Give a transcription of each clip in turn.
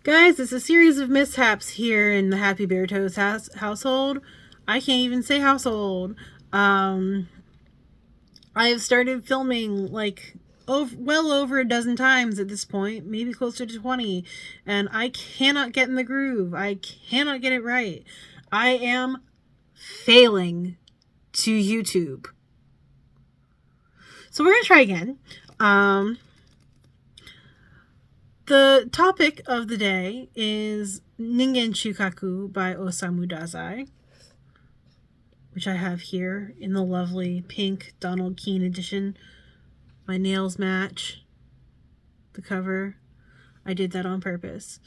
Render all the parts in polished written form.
Guys, it's a series of mishaps here in the Happy Bear Toes household. I can't even say household. I have started filming well over a dozen times at this point, maybe closer to 20, and I cannot get in the groove. I cannot get it right. I am failing to YouTube. So we're going to try again. The topic of the day is Ningen Shikkaku by Osamu Dazai, which I have here in the lovely pink Donald Keene edition. My nails match the cover. I did that on purpose.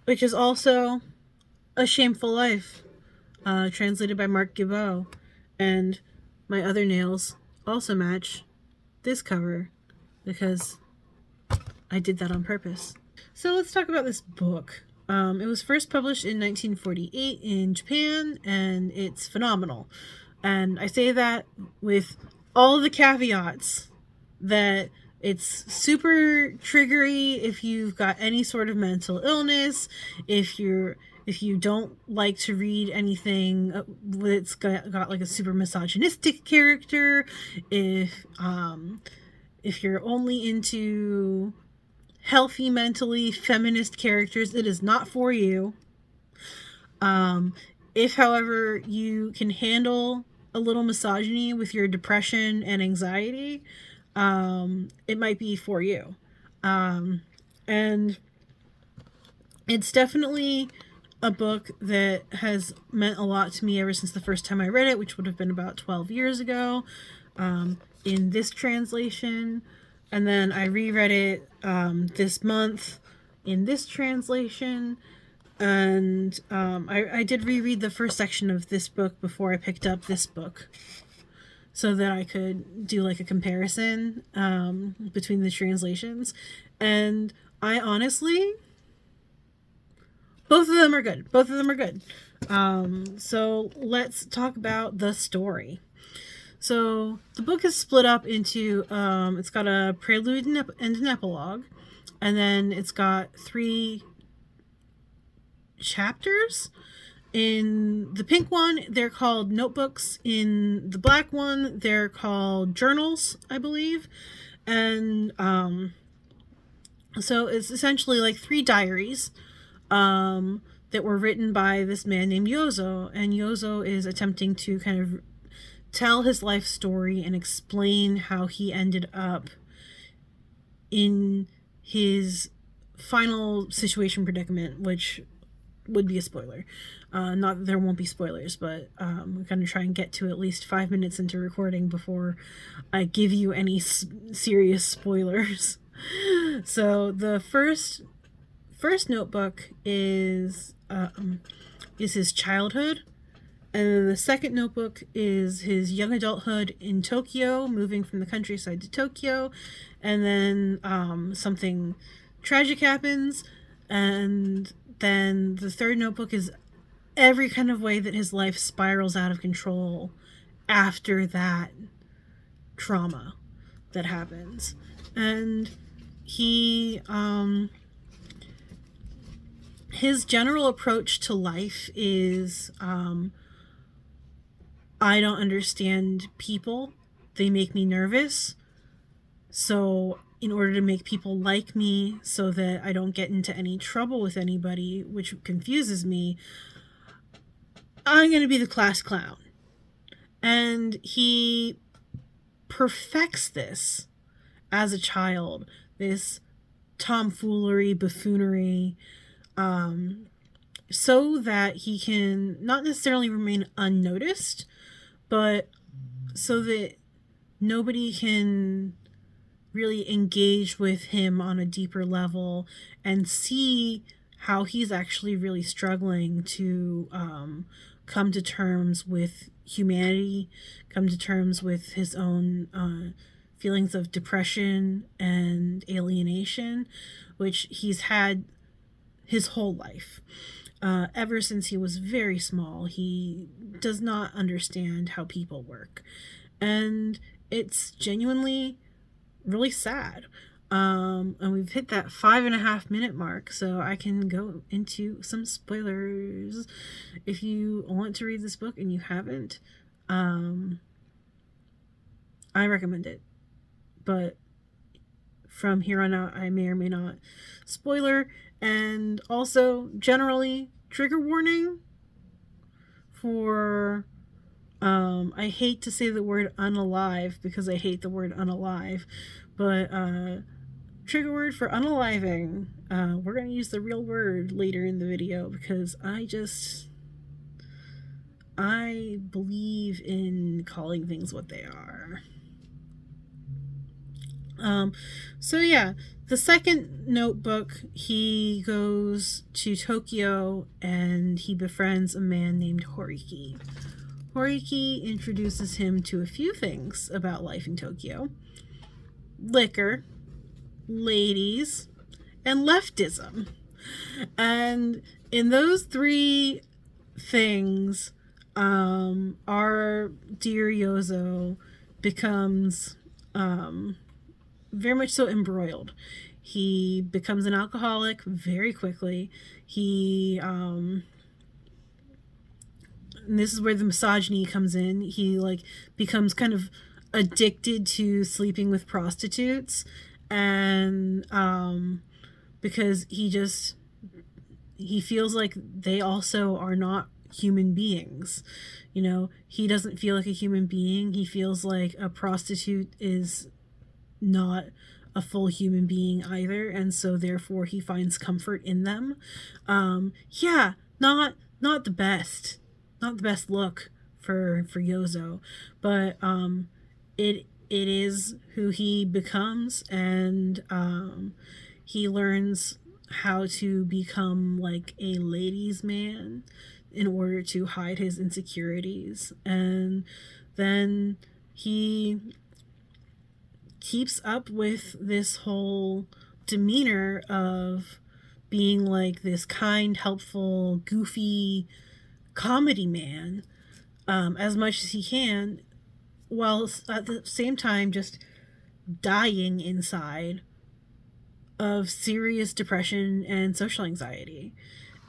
Which is also A Shameful Life, translated by Mark Gibbo. And my other nails also match this cover because I did that on purpose. So let's talk about this book. It was first published in 1948 in Japan, and it's phenomenal. And I say that with all the caveats that it's super triggery if you've got any sort of mental illness, if you don't like to read anything that's got like a super misogynistic character, if you're only into healthy, mentally feminist characters, it is not for you. If, however, you can handle a little misogyny with your depression and anxiety, it might be for you. And it's definitely a book that has meant a lot to me ever since the first time I read it, which would have been about 12 years ago, in this translation. And then I reread it this month in this translation. And I did reread the first section of this book before I picked up this book, so that I could do like a comparison between the translations. And I honestly, both of them are good. Both of them are good. So let's talk about the story. So the book is split up into, it's got a prelude and an epilogue, and then it's got 3 chapters. In the pink one, they're called notebooks. In the black one, they're called journals, I believe. And so it's essentially like 3 diaries that were written by this man named Yozo. And Yozo is attempting to kind of tell his life story and explain how he ended up in his final situation predicament, which would be a spoiler. Not that there won't be spoilers, but I'm going to try and get to at least 5 minutes into recording before I give you any serious spoilers. So the first notebook is his childhood. And then the second notebook is his young adulthood in Tokyo, moving from the countryside to Tokyo. And then something tragic happens. And then the third notebook is every kind of way that his life spirals out of control after that trauma that happens. And he, his general approach to life is, I don't understand people. They make me nervous. So in order to make people like me so that I don't get into any trouble with anybody, which confuses me, I'm going to be the class clown. And he perfects this as a child, this tomfoolery, buffoonery, so that he can not necessarily remain unnoticed, but so that nobody can really engage with him on a deeper level and see how he's actually really struggling to come to terms with humanity, come to terms with his own feelings of depression and alienation, which he's had his whole life. Ever since he was very small, he does not understand how people work. And it's genuinely really sad. And we've hit that 5.5 minute mark, so I can go into some spoilers. If you want to read this book and you haven't, I recommend it. But from here on out, I may or may not spoiler. And also, generally, trigger warning for, I hate to say the word unalive because I hate the word unalive, but trigger word for unaliving. We're going to use the real word later in the video because I believe in calling things what they are. So yeah, the second notebook, he goes to Tokyo and he befriends a man named Horiki. Horiki introduces him to a few things about life in Tokyo: liquor, ladies, and leftism. And in those three things, our dear Yozo becomes very much so embroiled. He becomes an alcoholic very quickly. And this is where the misogyny comes in. He becomes kind of addicted to sleeping with prostitutes, and because he feels like they also are not human beings. He doesn't feel like a human being. He feels like a prostitute is not a full human being either, and so therefore he finds comfort in them. Not the best look for Yozo, but it is who he becomes, and he learns how to become like a ladies' man in order to hide his insecurities. And then he keeps up with this whole demeanor of being like this kind, helpful, goofy comedy man as much as he can, while at the same time just dying inside of serious depression and social anxiety.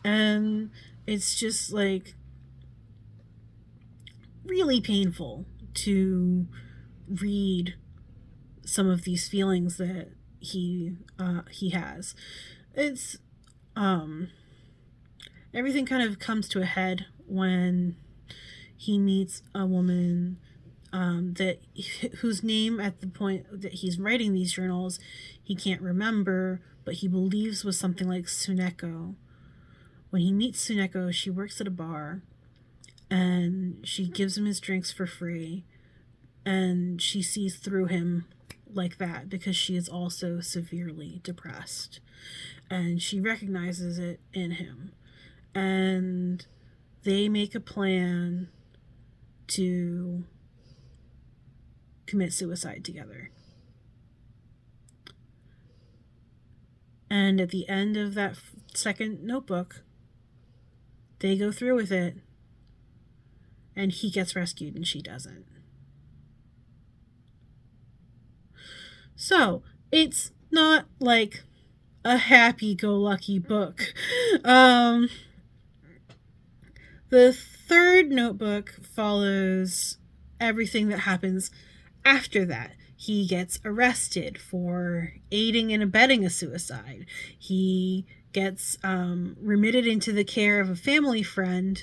And it's just really painful to read some of these feelings that he has. It's everything kind of comes to a head when he meets a woman whose name at the point that he's writing these journals he can't remember, but he believes was something like Tsuneko. When he meets Tsuneko, she works at a bar and she gives him his drinks for free, and she sees through him like that because she is also severely depressed, and she recognizes it in him, and they make a plan to commit suicide together. And at the end of that second notebook, they go through with it, and he gets rescued and she doesn't. So it's not like a happy-go-lucky book. The third notebook follows everything that happens after that. He gets arrested for aiding and abetting a suicide. He gets remitted into the care of a family friend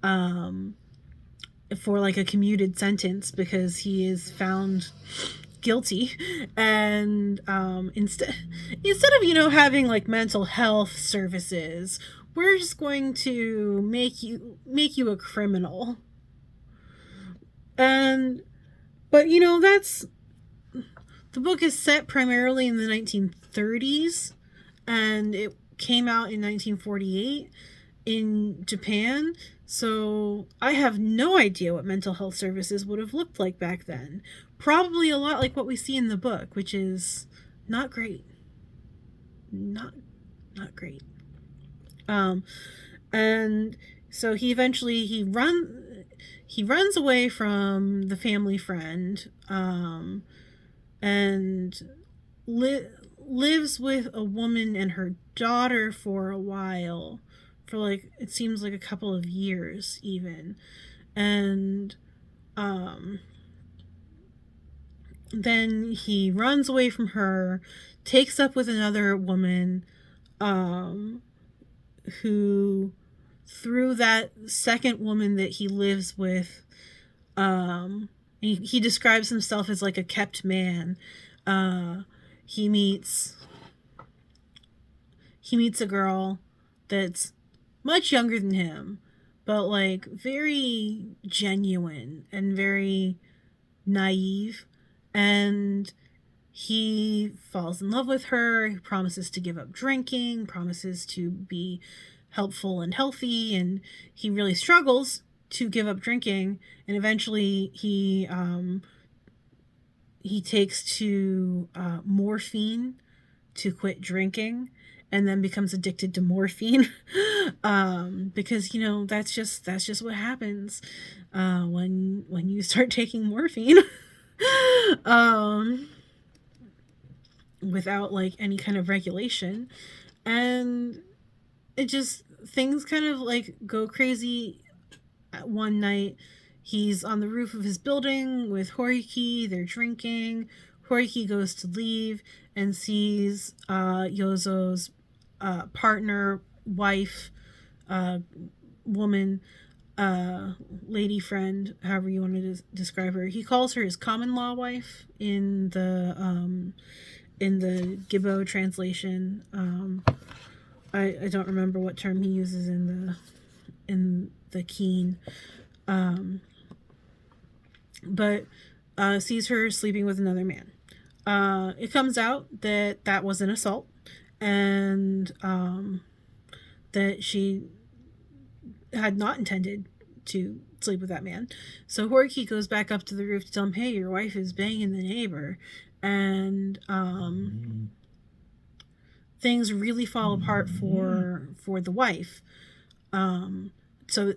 for a commuted sentence because he is found guilty. And instead of having mental health services, we're just going to make you a criminal. But that's, the book is set primarily in the 1930s, and it came out in 1948 in Japan. So I have no idea what mental health services would have looked like back then. Probably a lot like what we see in the book, which is not great. Not great. And so he eventually runs away from the family friend, and lives with a woman and her daughter for a while, for like it seems like a couple of years even, and then he runs away from her, takes up with another woman, who, through that second woman that he lives with, he describes himself as like a kept man. He meets a girl that's much younger than him, but like very genuine and very naive, and he falls in love with her. He promises to give up drinking, promises to be helpful and healthy, and he really struggles to give up drinking, and eventually he takes to morphine to quit drinking, and then becomes addicted to morphine. Because that's just what happens when you start taking morphine. Without like any kind of regulation, and it just, things kind of like go crazy. One night he's on the roof of his building with Horiki, they're drinking. Horiki goes to leave and sees Yozo's partner, wife, woman, lady friend, however you want to describe her. He calls her his common law wife in the Gibbo translation. I don't remember what term he uses in the Keen, but sees her sleeping with another man. It comes out that was an assault, and that she had not intended to sleep with that man. So Horiki goes back up to the roof to tell him, hey, your wife is banging the neighbor. And things really fall apart for the wife. So,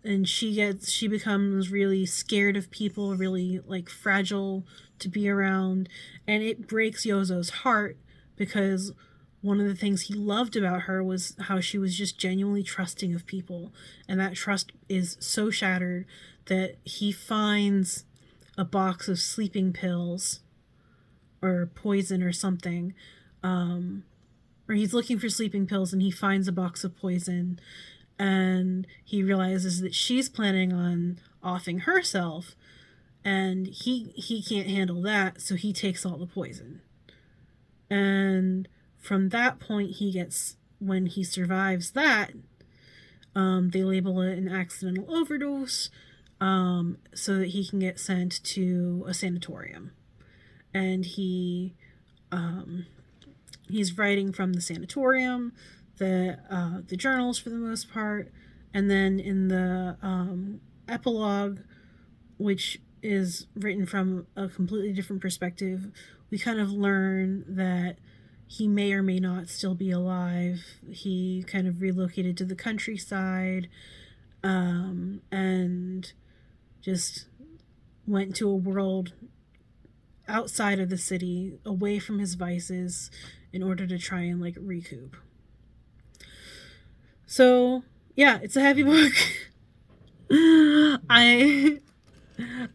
and she becomes really scared of people, really like fragile to be around, and it breaks Yozo's heart, because one of the things he loved about her was how she was just genuinely trusting of people, and that trust is so shattered that he finds a box of sleeping pills or poison or something, or he's looking for sleeping pills and he finds a box of poison, and he realizes that she's planning on offing herself, and he can't handle that, so he takes all the poison. And from that point, when he survives that, they label it an accidental overdose, so that he can get sent to a sanatorium. And he's writing from the sanatorium, the journals for the most part, and then in the epilogue, which is written from a completely different perspective, we kind of learn that he may or may not still be alive. He kind of relocated to the countryside, and just went to a world outside of the city, away from his vices, in order to try and like recoup. So yeah, it's a heavy book.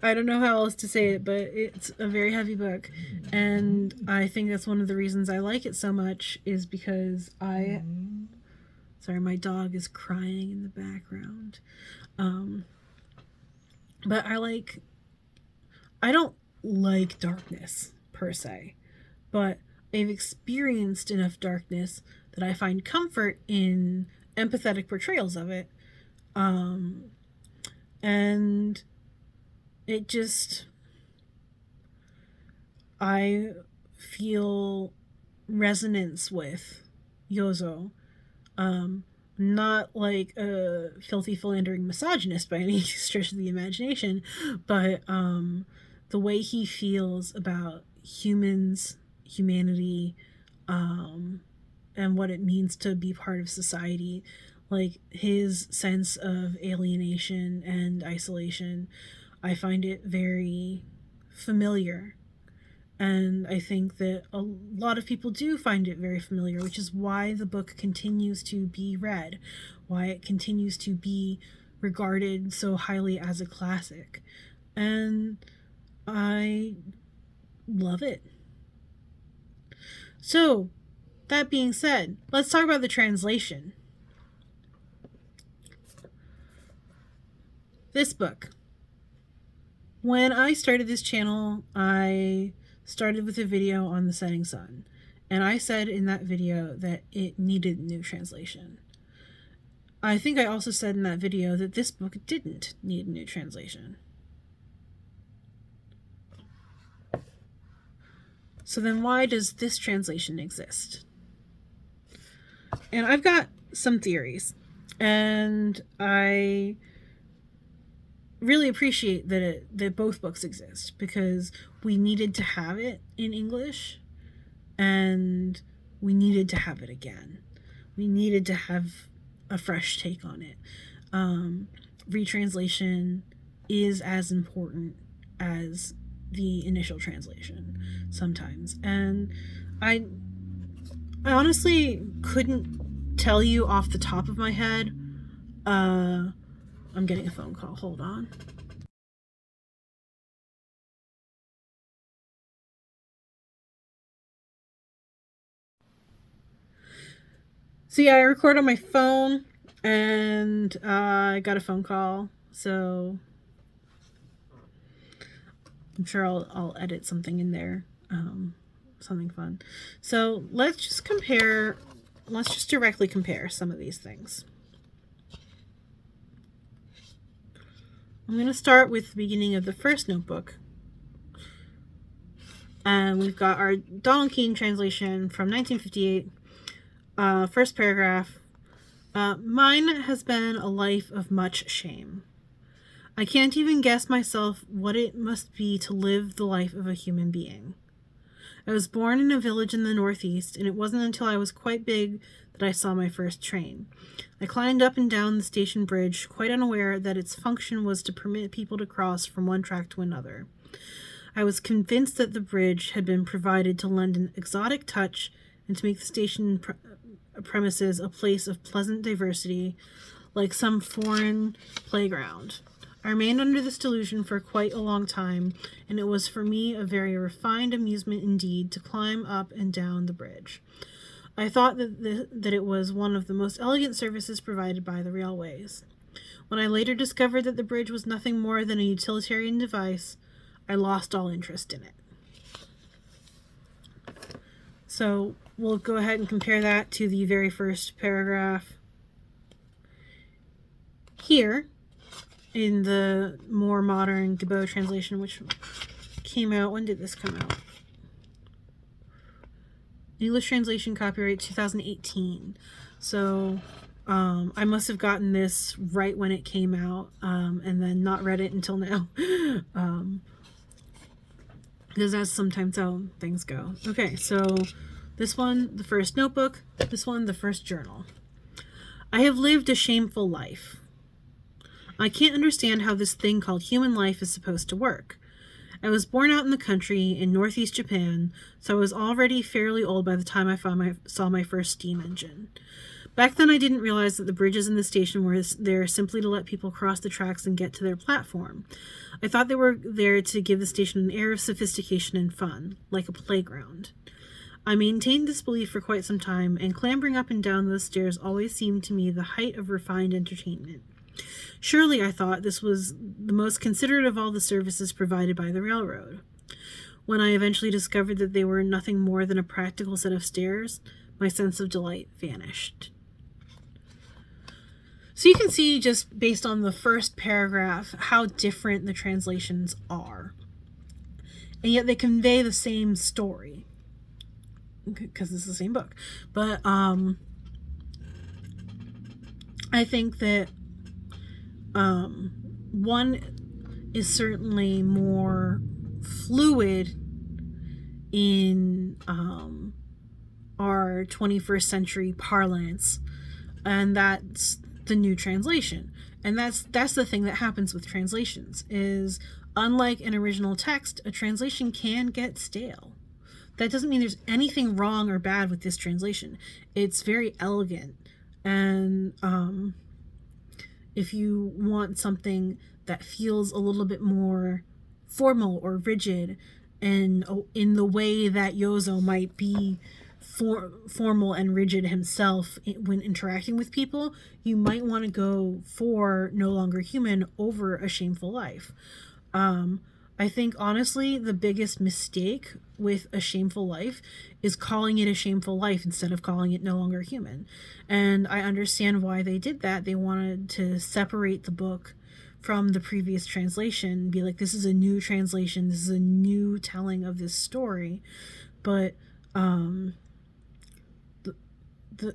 I don't know how else to say it, but it's a very heavy book, and I think that's one of the reasons I like it so much, is because sorry, my dog is crying in the background. But I don't like darkness per se, but I've experienced enough darkness that I find comfort in empathetic portrayals of it. And it just, I feel resonance with Yozo. Not like a filthy, philandering misogynist by any stretch of the imagination, but the way he feels about humans, humanity, and what it means to be part of society, like his sense of alienation and isolation, I find it very familiar. And I think that a lot of people do find it very familiar, which is why the book continues to be read, why it continues to be regarded so highly as a classic. And I love it. So, that being said, let's talk about the translation. This book. When I started this channel, I started with a video on the setting sun. And I said in that video that it needed a new translation. I think I also said in that video that this book didn't need a new translation. So then why does this translation exist? And I've got some theories. And I really appreciate that both books exist, because we needed to have it in English and we needed to have it again. We needed to have a fresh take on it. Retranslation is as important as the initial translation sometimes. And I honestly couldn't tell you off the top of my head. I'm getting a phone call. Hold on. So yeah, I record on my phone, and I got a phone call. So I'm sure I'll edit something in there, something fun. So let's just compare. Let's just directly compare some of these things. I'm going to start with the beginning of the first notebook. And we've got our Donald Keene translation from 1958. First paragraph. Mine has been a life of much shame. I can't even guess myself what it must be to live the life of a human being. I was born in a village in the Northeast, and it wasn't until I was quite big that I saw my first train. I climbed up and down the station bridge, quite unaware that its function was to permit people to cross from one track to another. I was convinced that the bridge had been provided to lend an exotic touch and to make the station premises a place of pleasant diversity, like some foreign playground. I remained under this delusion for quite a long time, and it was for me a very refined amusement indeed to climb up and down the bridge. I thought that it was one of the most elegant services provided by the railways. When I later discovered that the bridge was nothing more than a utilitarian device, I lost all interest in it. So we'll go ahead and compare that to the very first paragraph here in the more modern Debeau translation, which came out. When did this come out? English translation, copyright 2018. So I must have gotten this right when it came out, and then not read it until now. Because that's sometimes how things go. Okay, so this one, the first notebook. This one, the first journal. I have lived a shameful life. I can't understand how this thing called human life is supposed to work. I was born out in the country in northeast Japan, so I was already fairly old by the time I saw my first steam engine. Back then I didn't realize that the bridges in the station were there simply to let people cross the tracks and get to their platform. I thought they were there to give the station an air of sophistication and fun, like a playground. I maintained this belief for quite some time, and clambering up and down those stairs always seemed to me the height of refined entertainment. Surely, I thought, this was the most considerate of all the services provided by the railroad. When I eventually discovered that they were nothing more than a practical set of stairs, my sense of delight vanished. So you can see, just based on the first paragraph, how different the translations are. And yet they convey the same story, because it's the same book. But I think that one is certainly more fluid in our 21st century parlance, and that's the new translation. And that's the thing that happens with translations, is Unlike an original text, a translation can get stale. That doesn't mean there's anything wrong or bad with this translation. It's very elegant. And if you want something that feels a little bit more formal or rigid, and in the way that Yozo might be formal and rigid himself when interacting with people, you might want to go for No Longer Human over A Shameful Life. I think, honestly, the biggest mistake with A Shameful Life is calling it A Shameful Life instead of calling it No Longer Human. And I understand why they did that. They wanted to separate the book from the previous translation, be like, this is a new translation, this is a new telling of this story. But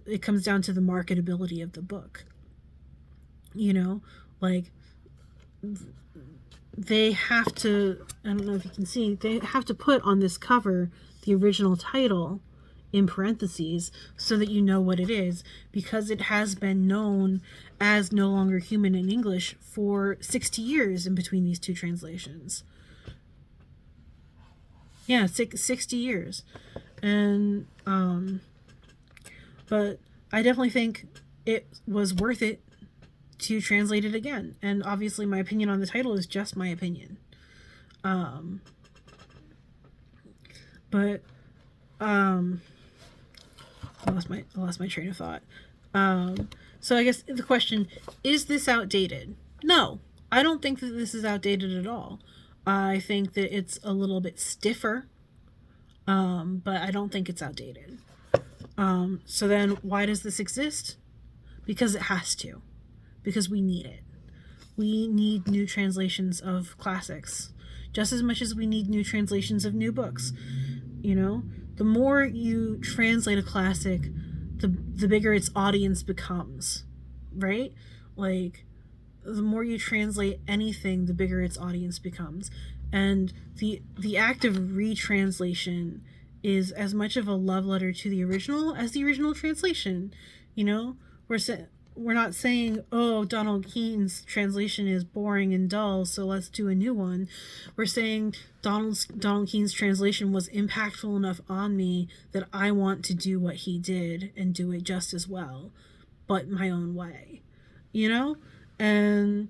it comes down to the marketability of the book. You know, like, they have to, I don't know if you can see, they have to put on this cover the original title in parentheses so that you know what it is, because it has been known as No Longer Human in English for 60 years in between these two translations. Yeah, 60 years. And but I definitely think it was worth it to translate it again. And obviously my opinion on the title is just my opinion. But I lost my train of thought. So I guess the question, is this outdated? No, I don't think that this is outdated at all. I think that it's a little bit stiffer, but I don't think it's outdated. So then why does this exist? Because it has to. Because we need it. We need new translations of classics just as much as we need new translations of new books. You know, the more you translate a classic, the bigger its audience becomes, right? Like, the more you translate anything, the bigger its audience becomes. And the act of retranslation is as much of a love letter to the original as the original translation. You know, we're not saying, oh, Donald Keene's translation is boring and dull, so let's do a new one. We're saying Donald Keene's translation was impactful enough on me that I want to do what he did and do it just as well, but my own way. You know? And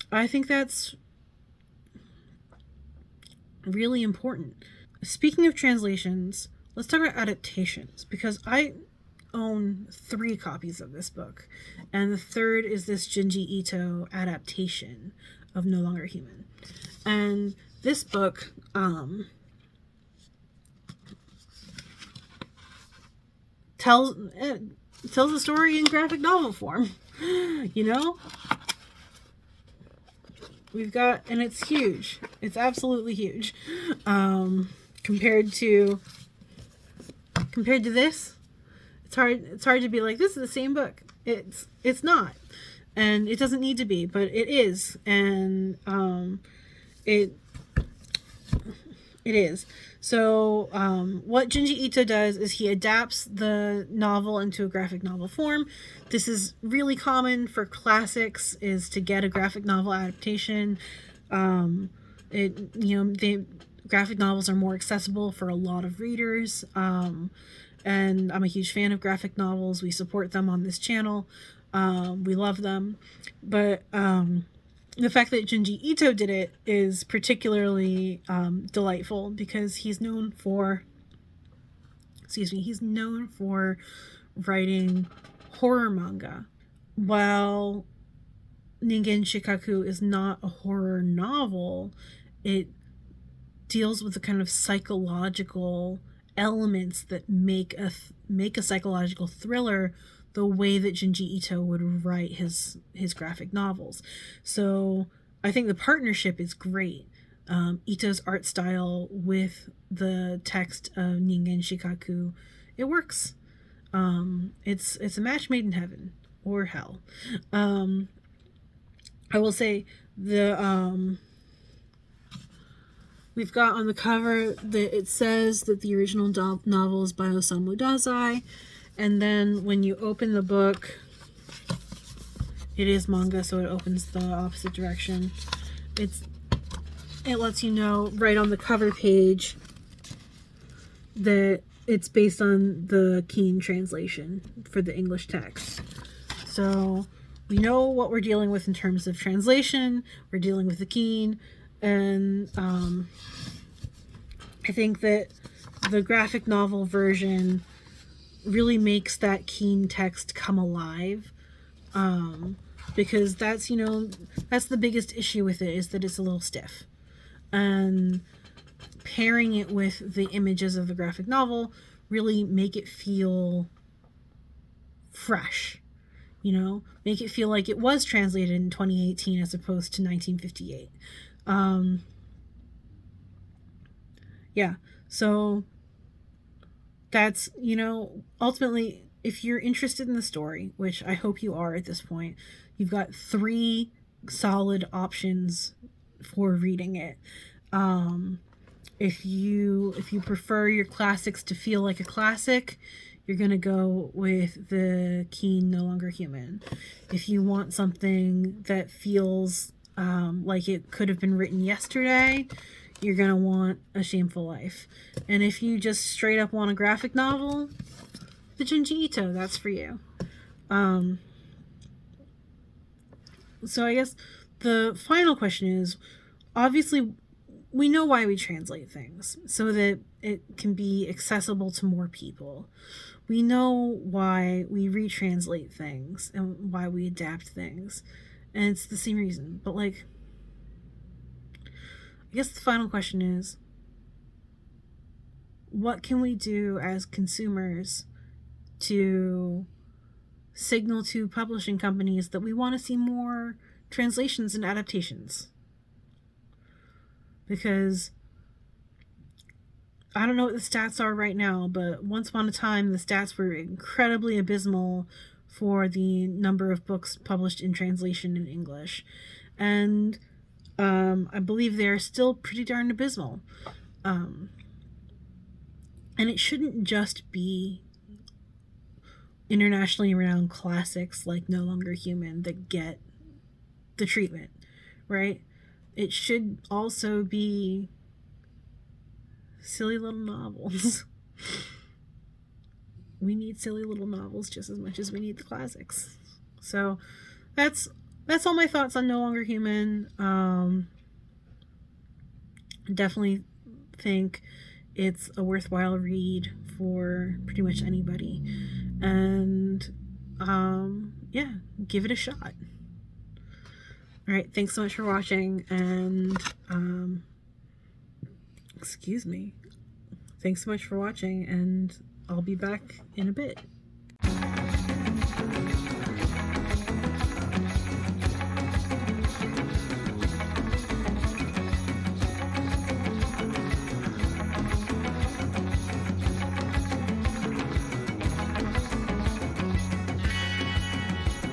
I think that's really important. Speaking of translations, let's talk about adaptations, because I own 3 copies of this book, and the third is this Junji Ito adaptation of No Longer Human. And this book tells the story in graphic novel form. You know, we've got, and it's huge. It's absolutely huge. Compared to this, it's hard to be like, this is the same book. It's not, and it doesn't need to be, but it is. And it is. So what Junji Ito does is he adapts the novel into a graphic novel form. This is really common for classics, is to get a graphic novel adaptation. The graphic novels are more accessible for a lot of readers. And I'm a huge fan of graphic novels. We support them on this channel. We love them. But the fact that Junji Ito did it is particularly delightful, because he's known for writing horror manga. While Ningen Shikkaku is not a horror novel, it deals with the kind of psychological elements that make a psychological thriller the way that Junji Ito would write his graphic novels. So I think the partnership is great. Ito's art style with the text of Ningen Shikkaku, it works. It's a match made in heaven or hell. I will say we've got on the cover that it says that the original novel is by Osamu Dazai, and then when you open the book, it is manga, so it opens the opposite direction. it lets you know right on the cover page that it's based on the Keen translation for the English text. So we know what we're dealing with in terms of translation. We're dealing with the Keen, and I think that the graphic novel version really makes that Keen text come alive, because that's, you know, that's the biggest issue with it, is that it's a little stiff. And pairing it with the images of the graphic novel really make it feel fresh, you know, make it feel like it was translated in 2018 as opposed to 1958. Yeah, so that's, you know, ultimately, if you're interested in the story, which I hope you are at this point, you've got 3 solid options for reading it. If you prefer your classics to feel like a classic, you're going to go with the Keen No Longer Human. If you want something that feels like it could have been written yesterday, you're going to want A Shameful Life. And if you just straight up want a graphic novel, the Junji Ito, that's for you. So I guess the final question is, obviously, we know why we translate things, so that it can be accessible to more people. We know why we retranslate things and why we adapt things. And it's the same reason. But, like, I guess the final question is, what can we do as consumers to signal to publishing companies that we want to see more translations and adaptations? Because I don't know what the stats are right now, but once upon a time, the stats were incredibly abysmal for the number of books published in translation in English. And I believe they're still pretty darn abysmal. And it shouldn't just be internationally renowned classics like No Longer Human that get the treatment, right? It should also be silly little novels. We need silly little novels just as much as we need the classics. So that's all my thoughts on No Longer Human. Definitely think it's a worthwhile read for pretty much anybody. And yeah, give it a shot. All right, thanks so much for watching, and excuse me. Thanks so much for watching, and I'll be back in a bit.